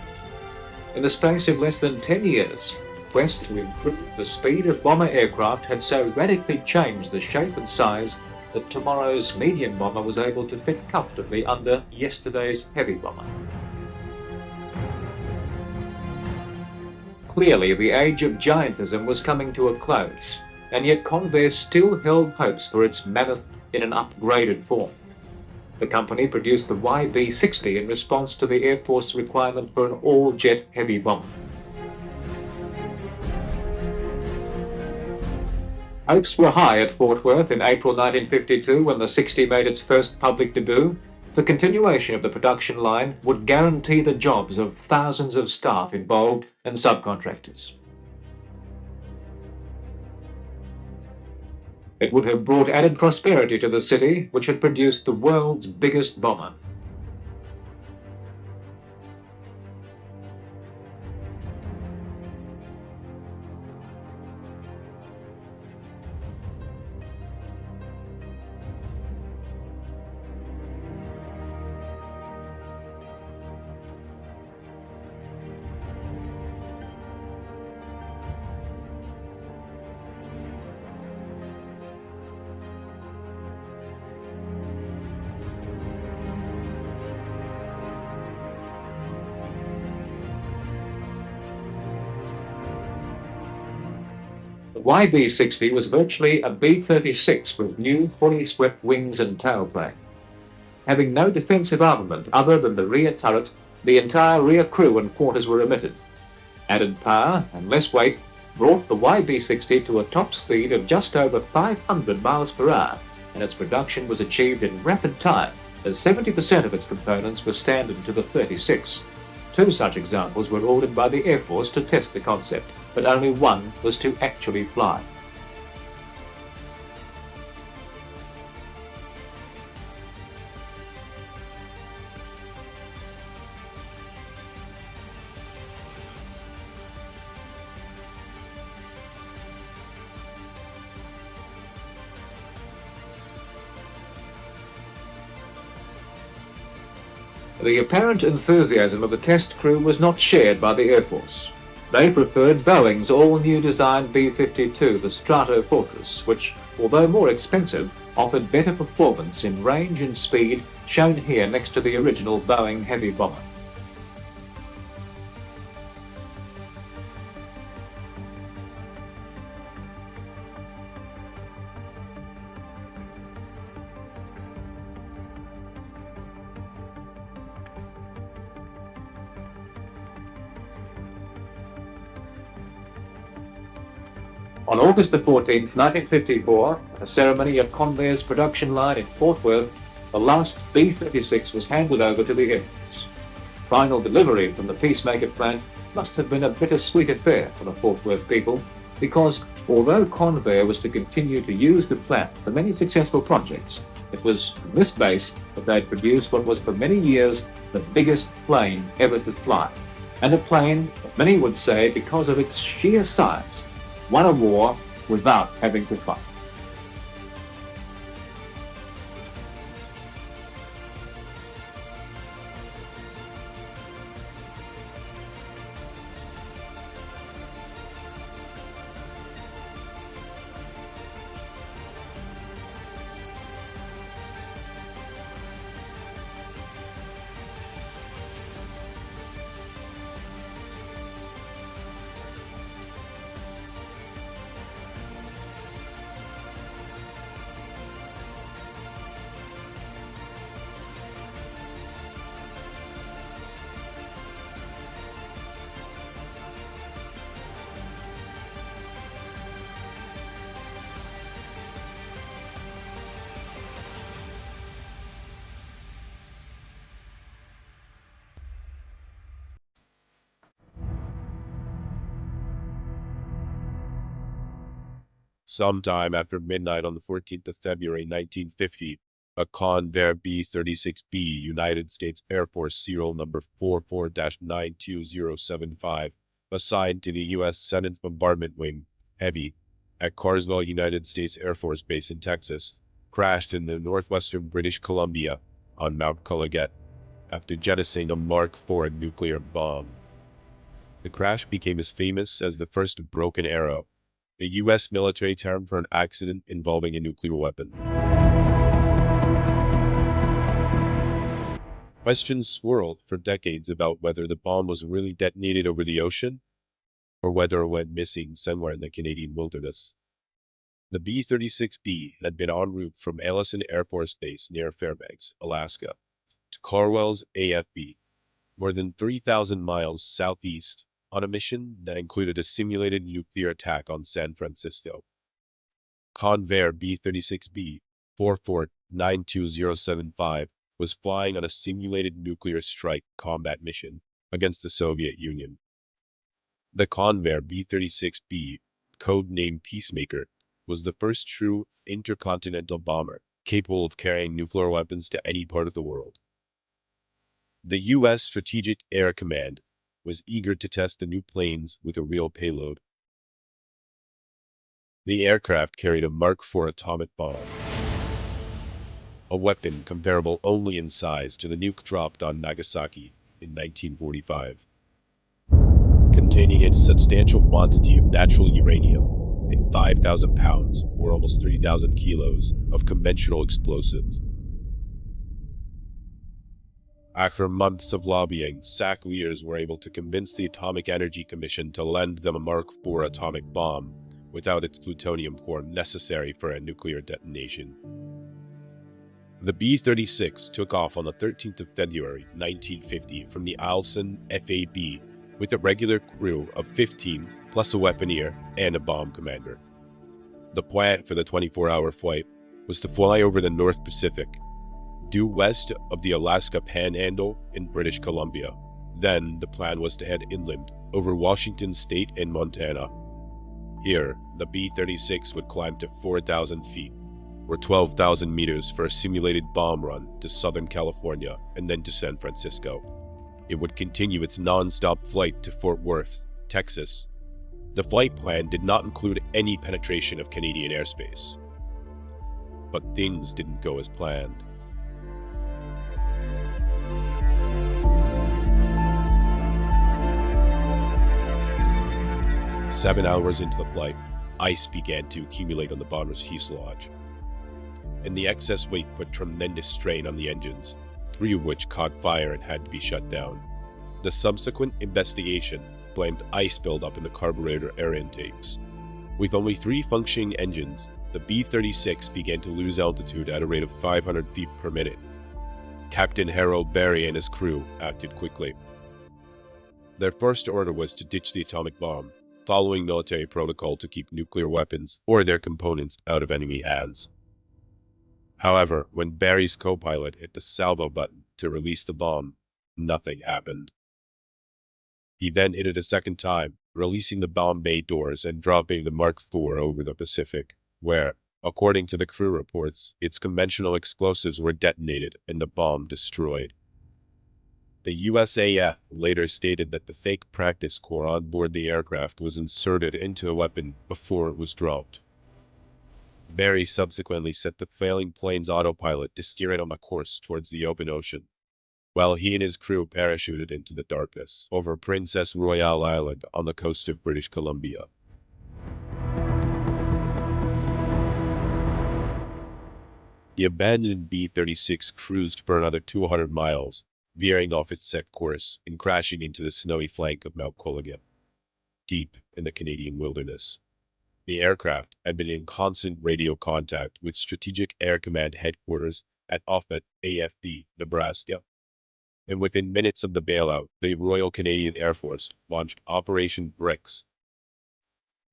In the space of less than 10 years, quest to improve the speed of bomber aircraft had so radically changed the shape and size that tomorrow's medium bomber was able to fit comfortably under yesterday's heavy bomber. Clearly, the age of giantism was coming to a close, and yet Convair still held hopes for its mammoth in an upgraded form. The company produced the YB-60 in response to the Air Force requirement for an all-jet heavy bomber. Hopes were high at Fort Worth in April 1952 when the 60 made its first public debut. The continuation of the production line would guarantee the jobs of thousands of staff involved and subcontractors. It would have brought added prosperity to the city, which had produced the world's biggest bomber. The YB-60 was virtually a B-36 with new, fully swept wings and tailplane. Having no defensive armament other than the rear turret, the entire rear crew and quarters were omitted. Added power and less weight brought the YB-60 to a top speed of just over 500 miles per hour, and its production was achieved in rapid time, as 70% of its components were standard to the 36. Two such examples were ordered by the Air Force to test the concept, but only one was to actually fly. The apparent enthusiasm of the test crew was not shared by the Air Force. They preferred Boeing's all-new design B-52, the Stratofortress, which, although more expensive, offered better performance in range and speed, shown here next to the original Boeing heavy bomber. On August the 14th, 1954, at a ceremony at Convair's production line in Fort Worth, the last B-36 was handed over to the Air Force. Final delivery from the Peacemaker plant must have been a bittersweet affair for the Fort Worth people, because although Convair was to continue to use the plant for many successful projects, it was from this base that they had produced what was for many years the biggest plane ever to fly, and a plane that many would say, because of its sheer size, won a war without having to fight. Sometime after midnight on the 14th of February 1950, a Convair B-36B, United States Air Force serial number 44-92075, assigned to the U.S. Senate's Bombardment Wing, Heavy, at Carswell United States Air Force Base in Texas, crashed in the northwestern British Columbia on Mount Colleget after jettisoning a Mark IV nuclear bomb. The crash became as famous as the first broken arrow, a U.S. military term for an accident involving a nuclear weapon. Questions swirled for decades about whether the bomb was really detonated over the ocean, or whether it went missing somewhere in the Canadian wilderness. The B-36B had been en route from Ellison Air Force Base near Fairbanks, Alaska, to Carwell's AFB, more than 3,000 miles southeast, on a mission that included a simulated nuclear attack on San Francisco. Convair B-36B 44-92075 was flying on a simulated nuclear strike combat mission against the Soviet Union. The Convair B-36B, codenamed Peacemaker, was the first true intercontinental bomber capable of carrying nuclear weapons to any part of the world. The U.S. Strategic Air Command was eager to test the new planes with a real payload. The aircraft carried a Mark IV atomic bomb, a weapon comparable only in size to the nuke dropped on Nagasaki in 1945, containing a substantial quantity of natural uranium and 5,000 pounds, or almost 3,000 kilos, of conventional explosives. After months of lobbying, SAC leaders were able to convince the Atomic Energy Commission to lend them a Mark IV atomic bomb without its plutonium core necessary for a nuclear detonation. The B-36 took off on the 13th of February 1950 from the Eielson FAB with a regular crew of 15 plus a weaponeer and a bomb commander. The plan for the 24-hour flight was to fly over the North Pacific, due west of the Alaska Panhandle in British Columbia. Then the plan was to head inland over Washington State and Montana. Here, the B-36 would climb to 4,000 feet, or 12,000 meters, for a simulated bomb run to Southern California and then to San Francisco. It would continue its non-stop flight to Fort Worth, Texas. The flight plan did not include any penetration of Canadian airspace. But things didn't go as planned. Seven hours into the flight, ice began to accumulate on the bomber's fuselage, and the excess weight put tremendous strain on the engines, 3 of which caught fire and had to be shut down. The subsequent investigation blamed ice buildup in the carburetor air intakes. With only 3 functioning engines, the B-36 began to lose altitude at a rate of 500 feet per minute. Captain Beryl A and his crew acted quickly. Their first order was to ditch the atomic bomb, following military protocol to keep nuclear weapons or their components out of enemy hands. However, when Barry's co-pilot hit the salvo button to release the bomb, nothing happened. He then hit it a second time, releasing the bomb bay doors and dropping the Mark IV over the Pacific, where, according to the crew reports, its conventional explosives were detonated and the bomb destroyed. The USAF later stated that the fake practice core on board the aircraft was inserted into a weapon before it was dropped. Barry subsequently set the failing plane's autopilot to steer it on a course towards the open ocean, while he and his crew parachuted into the darkness over Princess Royal Island on the coast of British Columbia. The abandoned B-36 cruised for another 200 miles, veering off its set course and crashing into the snowy flank of Mount Colleget, deep in the Canadian wilderness. The aircraft had been in constant radio contact with Strategic Air Command headquarters at Offutt, AFB, Nebraska, and within minutes of the bailout, the Royal Canadian Air Force launched Operation Bricks.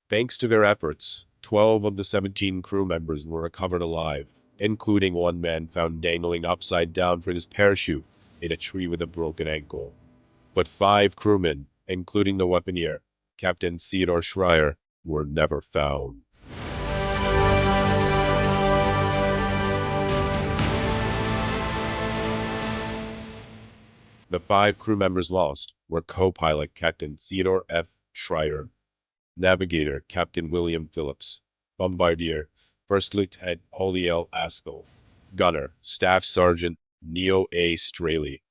Thanks to their efforts, 12 of the 17 crew members were recovered alive, including one man found dangling upside down from his parachute in a tree with a broken ankle. But 5 crewmen, including the weaponeer, Captain Theodore Schreier, were never found. The 5 crew members lost were co-pilot Captain Theodore F. Schreier, navigator Captain William Phillips, bombardier First Lieutenant Oliel Askell, Gunner Staff Sergeant Neo A. Straley,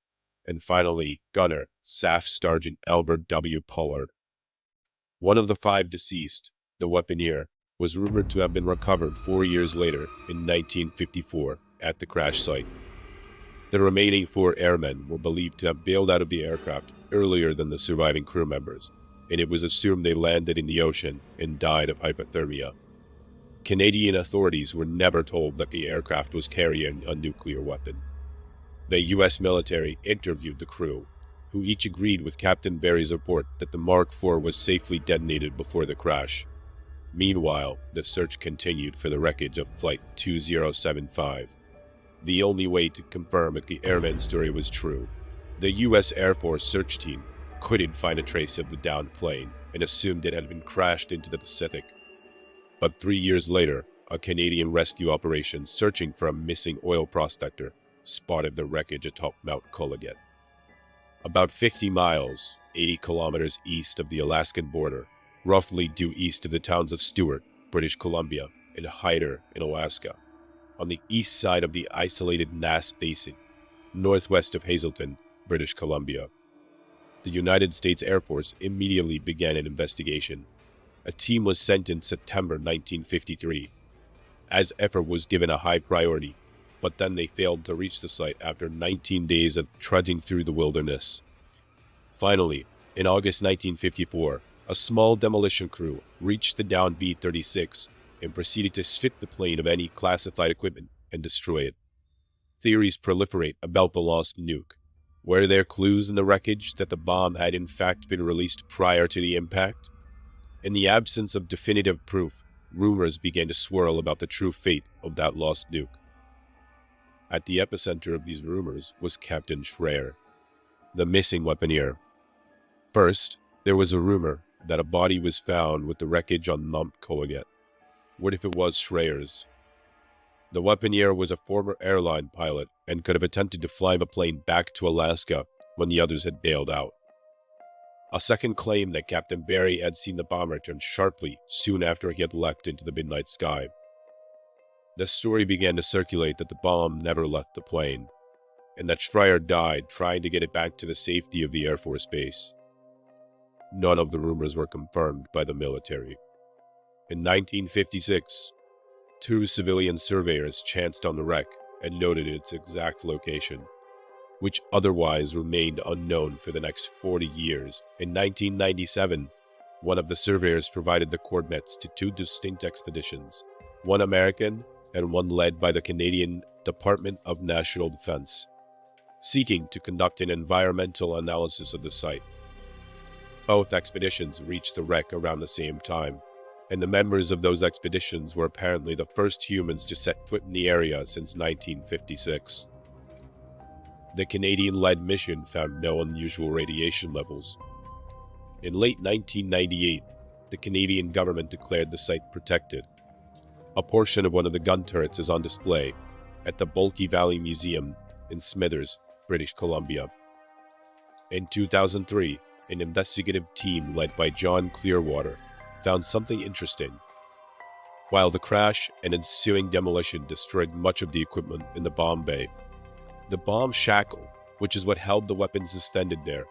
and finally Gunner Staff Sergeant Albert W. Pollard. One of the 5 deceased, the weaponeer, was rumored to have been recovered 4 years later in 1954 at the crash site. The remaining 4 airmen were believed to have bailed out of the aircraft earlier than the surviving crew members, and it was assumed they landed in the ocean and died of hypothermia. Canadian authorities were never told that the aircraft was carrying a nuclear weapon. The U.S. military interviewed the crew, who each agreed with Captain Bery's report that the Mark IV was safely detonated before the crash. Meanwhile, the search continued for the wreckage of Flight 2075. The only way to confirm if the airman's story was true, the U.S. Air Force search team couldn't find a trace of the downed plane and assumed it had been crashed into the Pacific. But 3 years later, a Canadian rescue operation searching for a missing oil prospector spotted the wreckage atop Mount Colliget. About 50 miles, 80 kilometers east of the Alaskan border, roughly due east of the towns of Stewart, British Columbia, and Hyder in Alaska, on the east side of the isolated Nass Basin, northwest of Hazelton, British Columbia. The United States Air Force immediately began an investigation. A team was sent in September 1953, as effort was given a high priority, but then they failed to reach the site after 19 days of trudging through the wilderness. Finally, in August 1954, a small demolition crew reached the downed B-36 and proceeded to strip the plane of any classified equipment and destroy it. Theories proliferate about the lost nuke. Were there clues in the wreckage that the bomb had in fact been released prior to the impact? In the absence of definitive proof, rumors began to swirl about the true fate of that lost nuke. At the epicenter of these rumors was Captain Schreier, the missing weaponeer. First, there was a rumor that a body was found with the wreckage on Mount Colliget. What if it was Schreier's? The weaponeer was a former airline pilot and could have attempted to fly the plane back to Alaska when the others had bailed out. A second claimed that Captain Bery had seen the bomber turn sharply soon after he had leapt into the midnight sky. The story began to circulate that the bomb never left the plane, and that Schreier died trying to get it back to the safety of the Air Force Base. None of the rumors were confirmed by the military. In 1956, 2 civilian surveyors chanced on the wreck and noted its exact location, which otherwise remained unknown for the next 40 years. In 1997, one of the surveyors provided the coordinates to 2 distinct expeditions, one American and one led by the Canadian Department of National Defense, seeking to conduct an environmental analysis of the site. Both expeditions reached the wreck around the same time, and the members of those expeditions were apparently the first humans to set foot in the area since 1956. The Canadian-led mission found no unusual radiation levels. In late 1998, the Canadian government declared the site protected. A portion of one of the gun turrets is on display at the Bulky Valley Museum in Smithers, British Columbia. In 2003, an investigative team led by John Clearwater found something interesting. While the crash and ensuing demolition destroyed much of the equipment in the bomb bay, the bomb shackle, which is what held the weapons suspended there,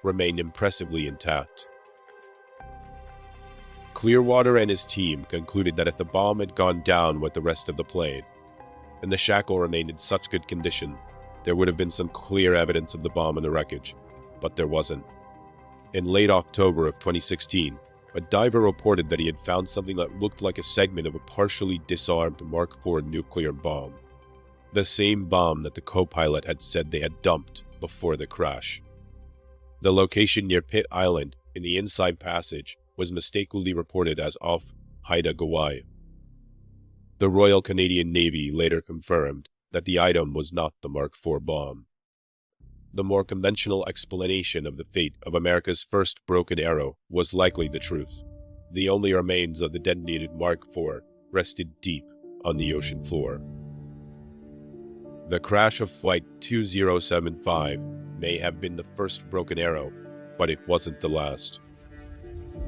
remained impressively intact. Clearwater and his team concluded that if the bomb had gone down with the rest of the plane, and the shackle remained in such good condition, there would have been some clear evidence of the bomb in the wreckage, but there wasn't. In late October of 2016, a diver reported that he had found something that looked like a segment of a partially disarmed Mark IV nuclear bomb, the same bomb that the co-pilot had said they had dumped before the crash. The location near Pitt Island in the Inside Passage was mistakenly reported as off Haida Gwaii. The Royal Canadian Navy later confirmed that the item was not the Mark IV bomb. The more conventional explanation of the fate of America's first broken arrow was likely the truth. The only remains of the detonated Mark IV rested deep on the ocean floor. The crash of Flight 2075 may have been the first broken arrow, but it wasn't the last.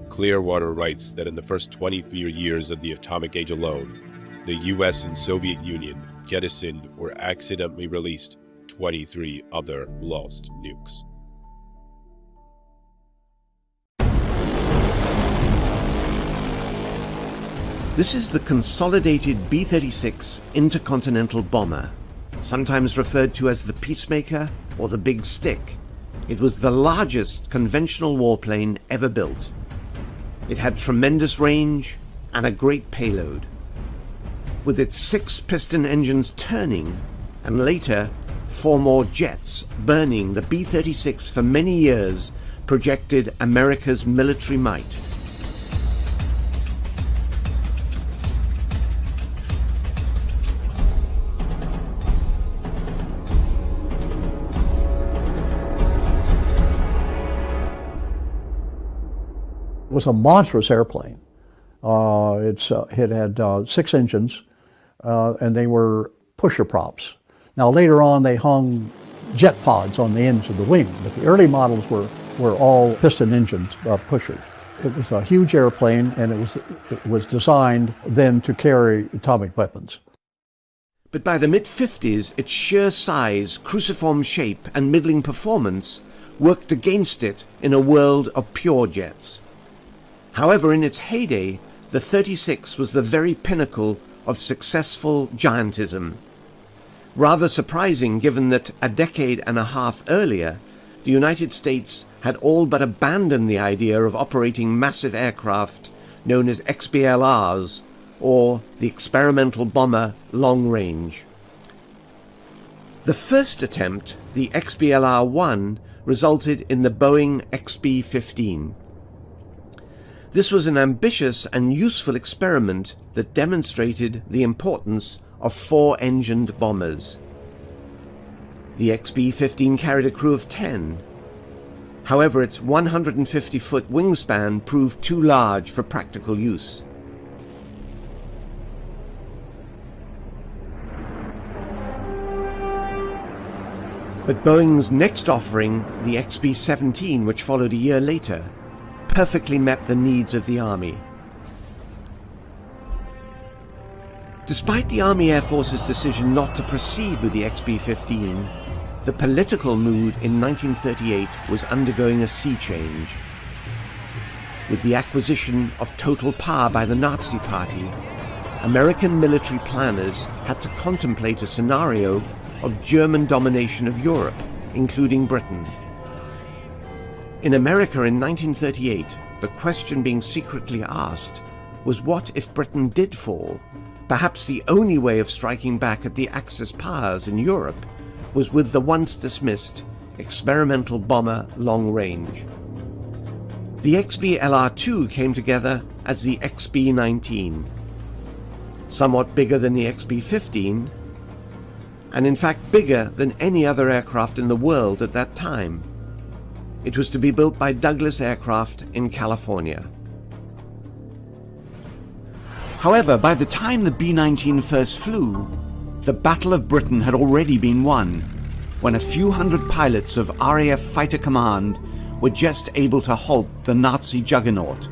Clearwater writes that in the first 24 years of the atomic age alone, the US and Soviet Union jettisoned or accidentally released 23 other lost nukes. This is the Consolidated B-36 intercontinental bomber, sometimes referred to as the Peacemaker or the Big Stick. It was the largest conventional warplane ever built. It had tremendous range and a great payload. With its 6 piston engines turning, and later 4 more jets burning, the B-36 for many years projected America's military might. It was a monstrous airplane. It had 6 engines, and they were pusher props. Now later on they hung jet pods on the ends of the wing, but the early models were all piston engines, pushers. It was a huge airplane, and it was designed then to carry atomic weapons. But by the mid-50s, its sheer size, cruciform shape, and middling performance worked against it in a world of pure jets. However, in its heyday, the 36 was the very pinnacle of successful giantism. Rather surprising given that a decade and a half earlier, the United States had all but abandoned the idea of operating massive aircraft known as XBLRs, or the Experimental Bomber Long Range. The first attempt, the XBLR-1, resulted in the Boeing XB-15. This was an ambitious and useful experiment that demonstrated the importance of 4-engined bombers. The XB-15 carried a crew of 10. However, its 150-foot wingspan proved too large for practical use. But Boeing's next offering, the XB-17, which followed a year later, perfectly met the needs of the Army. Despite the Army Air Force's decision not to proceed with the XB-15, the political mood in 1938 was undergoing a sea change. With the acquisition of total power by the Nazi Party, American military planners had to contemplate a scenario of German domination of Europe, including Britain. In America in 1938, the question being secretly asked was what if Britain did fall? Perhaps the only way of striking back at the Axis powers in Europe was with the once dismissed experimental bomber long range. The XB-LR-2 came together as the XB-19, somewhat bigger than the XB-15, and in fact bigger than any other aircraft in the world at that time. It was to be built by Douglas Aircraft in California. However, by the time the B-19 first flew, the Battle of Britain had already been won, when a few hundred pilots of RAF Fighter Command were just able to halt the Nazi juggernaut